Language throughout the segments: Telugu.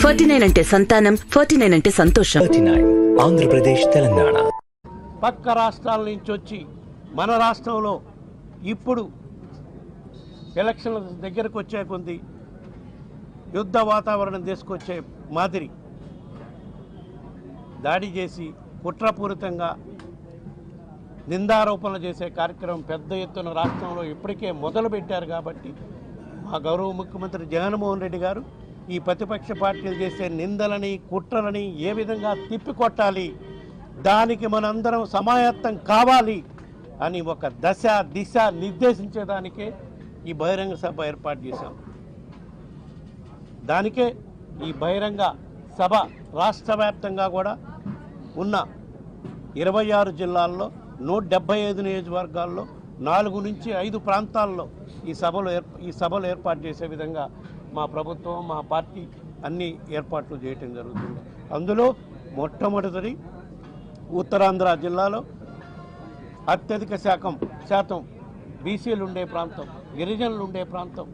49 అంటే సంతానం, 49 అంటే సంతోషం. 39 ఆంధ్రప్రదేశ్, తెలంగాణ. పక్క రాష్ట్రాల నుంచి వచ్చి మన రాష్ట్రంలో ఇప్పుడు ఎలక్షన్ల దగ్గరకు వచ్చే కొంది యుద్ధ వాతావరణం తీసుకొచ్చే మాదిరి దాడి చేసి కుట్రపూరితంగా నిందారోపణలు చేసే కార్యక్రమం పెద్ద ఎత్తున రాష్ట్రంలో ఇప్పటికే మొదలుపెట్టారు. కాబట్టి మా గౌరవ ముఖ్యమంత్రి జగన్మోహన్ రెడ్డి గారు ఈ ప్రతిపక్ష పార్టీలు చేసే నిందలని కుట్రలని ఏ విధంగా తిప్పికొట్టాలి, దానికి మనందరం సమాయత్తం కావాలి అని ఒక దశ దిశ నిర్దేశించేదానికే ఈ బహిరంగ సభ ఏర్పాటు చేశాం. దానికే ఈ బహిరంగ సభ రాష్ట్ర వ్యాప్తంగా కూడా ఉన్న 26 జిల్లాల్లో 175 నియోజకవర్గాల్లో 4 నుంచి 5 ప్రాంతాల్లో ఈ సభలు ఏర్పాటు చేసే విధంగా మా ప్రభుత్వం, మా పార్టీ అన్ని ఏర్పాట్లు చేయటం జరుగుతుంది. అందులో మొట్టమొదటిది ఉత్తరాంధ్ర జిల్లాలో అత్యధిక శాతం బీసీలు ఉండే ప్రాంతం, గిరిజనులు ఉండే ప్రాంతం.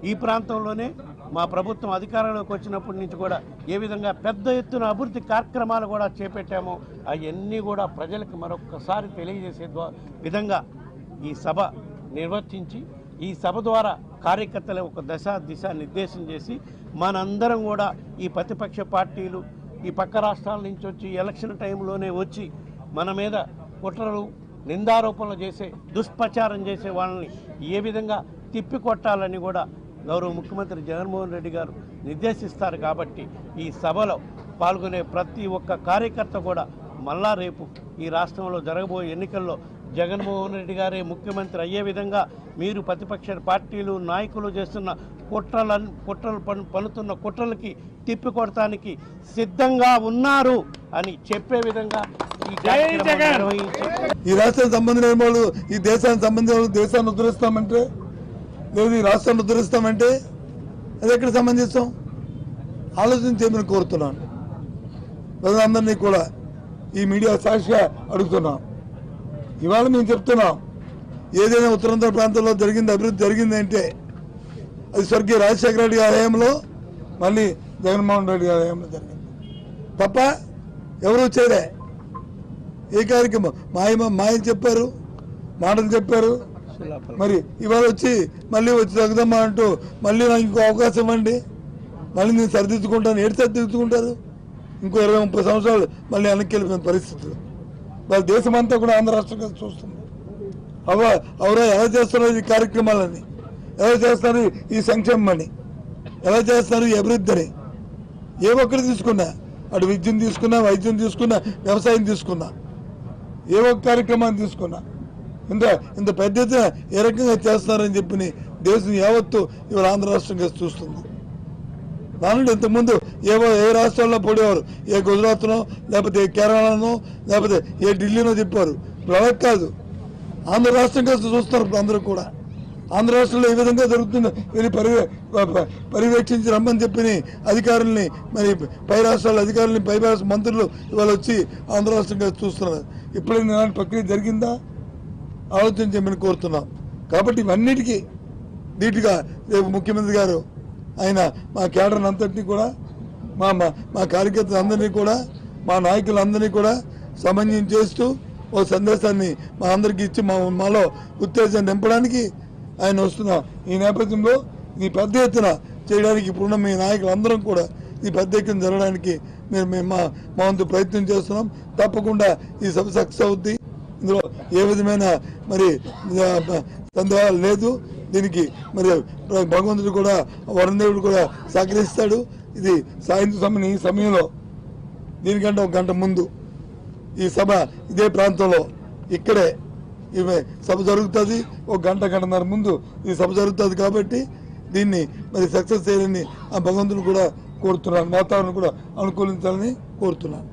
ఈ ప్రాంతంలోనే మా ప్రభుత్వం అధికారంలోకి వచ్చినప్పటి నుంచి కూడా ఏ విధంగా పెద్ద ఎత్తున అభివృద్ధి కార్యక్రమాలు కూడా చేపట్టామో అవన్నీ కూడా ప్రజలకు మరొక్కసారి తెలియజేసే విధంగా ఈ సభ నిర్వర్తించి, ఈ సభ ద్వారా కార్యకర్తలు ఒక దశ దిశ నిర్దేశం చేసి మనందరం కూడా ఈ ప్రతిపక్ష పార్టీలు ఈ పక్క రాష్ట్రాల నుంచి వచ్చి ఎలక్షన్ టైంలోనే వచ్చి మన మీద కుట్రలు నిందారోపణలు చేసే దుష్ప్రచారం చేసే వాళ్ళని ఏ విధంగా తిప్పికొట్టాలని కూడా గౌరవ ముఖ్యమంత్రి జగన్మోహన్ రెడ్డి గారు నిర్దేశిస్తారు. కాబట్టి ఈ సభలో పాల్గొనే ప్రతి ఒక్క కార్యకర్త కూడా మళ్ళా రేపు ఈ రాష్ట్రంలో జరగబోయే ఎన్నికల్లో జగన్మోహన్ రెడ్డి గారే ముఖ్యమంత్రి అయ్యే విధంగా మీరు ప్రతిపక్ష పార్టీలు నాయకులు చేస్తున్న కుట్రలు పన్నుతున్న కుట్రలకి తిప్పికొడటానికి సిద్ధంగా ఉన్నారు అని చెప్పే విధంగా ఈ కార్యక్రమం నిర్వహించి ఈ రాష్ట్రానికి సంబంధించిన వాళ్ళు ఈ దేశానికి సంబంధించిన వాళ్ళు దేశాన్ని ఉద్ధరిస్తామంటే, లేదు ఈ రాష్ట్రాన్ని ఉద్ధరిస్తామంటే అది ఎక్కడ సంబంధిస్తాం? ఆలోచించేమని కోరుతున్నాను. ప్రజలందరినీ కూడా ఈ మీడియా సాక్షిగా అడుగుతున్నాం. ఇవాళ మేము చెప్తున్నాం, ఏదైనా ఉత్తరాంధ్ర ప్రాంతంలో అభివృద్ధి జరిగిందంటే అది స్వర్గీయ రాజశేఖర రెడ్డి గారి హయాంలో, మళ్ళీ జగన్మోహన్ రెడ్డి గారి హయాంలో జరిగింది తప్ప ఎవరు చేయలే. ఏ కార్యక్రమం మాయలు చెప్పారు, మాటలు చెప్పారు. మరి ఇవాళ మళ్ళీ వచ్చి తగ్గుదమ్మా అంటూ మళ్ళీ నాకు ఇంకో అవకాశం ఇవ్వండి, మళ్ళీ నేను సరిదిద్దుకుంటాను. ఏడు సరిదిద్దుకుంటారు? ఇంకో 20-30 సంవత్సరాలు మళ్ళీ వెనక్కి వెళ్ళిపోయిన పరిస్థితులు. వాళ్ళ దేశమంతా కూడా ఆంధ్ర రాష్ట్రంగా చూస్తుంది. ఎవరో ఎలా చేస్తున్నారు ఈ కార్యక్రమాలని, ఎలా చేస్తారు ఈ సంక్షేమం అని, ఎలా చేస్తారు ఈ అభివృద్ధి అని. ఏ ఒక్కరు తీసుకున్నా, అటు విద్యను తీసుకున్నా, వైద్యం తీసుకున్నా, వ్యవసాయం తీసుకున్నా, ఏ ఒక్క కార్యక్రమాన్ని తీసుకున్నా ఇంత పెద్ద ఎత్తున ఏ రకంగా చేస్తున్నారని చెప్పి దేశం యావత్తు ఇవాళ ఆంధ్ర రాష్ట్రంగా చూస్తుంది. దానిలో ఇంతకుముందు ఏ రాష్ట్రాల్లో పోడేవారు, ఏ గుజరాత్నో లేకపోతే ఏ కేరళనో లేకపోతే ఏ ఢిల్లీనో చెప్పారు. ఇప్పుడు అలా కాదు, ఆంధ్ర రాష్ట్రంగా చూస్తున్నారు. ఇప్పుడు అందరూ కూడా ఆంధ్ర రాష్ట్రంలో ఏ విధంగా జరుగుతుందో వెళ్ళి పర్యవేక్షించి రమ్మని చెప్పి అధికారుల్ని, మరి పై రాష్ట్రాల అధికారులని, పై రాష్ట్ర మంత్రులు ఇవాళ వచ్చి ఆంధ్ర రాష్ట్రంగా చూస్తున్నారు. ఇప్పుడైనా ఇలాంటి ప్రక్రియ జరిగిందా ఆలోచించమని కోరుతున్నాం. కాబట్టి ఇవన్నిటికీ ధీటుగా రేపు ముఖ్యమంత్రి గారు ఆయన మా కేడర్ అంతటినీ కూడా, మా కార్యకర్తలందరినీ కూడా, మా నాయకులందరినీ కూడా సమన్వయం చేస్తూ ఓ సందేశాన్ని మా అందరికీ ఇచ్చి మాలో ఉత్తేజాన్ని నింపడానికి ఆయన వస్తున్నాం. ఈ నేపథ్యంలో ఈ పెద్ద ఎత్తున చేయడానికి ఇప్పుడున్న మీ నాయకులందరం కూడా ఈ పెద్ద ఎత్తున జరగడానికి మా వంతు ప్రయత్నం చేస్తున్నాం. తప్పకుండా ఈ సభ సక్సెస్ అవుద్ది. ఇందులో ఏ విధమైన మరి సందేహాలు లేదు. దీనికి మరి భగవంతుడు కూడా, వరుణదేవుడు కూడా సహకరిస్తాడు. ఇది సాయంత్రం ఈ సమయంలో దీనికంటే 1 గంట ముందు ఈ సభ ఇదే ప్రాంతంలో ఇక్కడే ఈ సభ జరుగుతుంది. 1 గంటన్నర ముందు ఈ సభ జరుగుతుంది. కాబట్టి దీన్ని మరి సక్సెస్ చేయాలని ఆ భగవంతుని కూడా కోరుతున్నాను. వాతావరణం కూడా అనుకూలించాలని కోరుతున్నాను.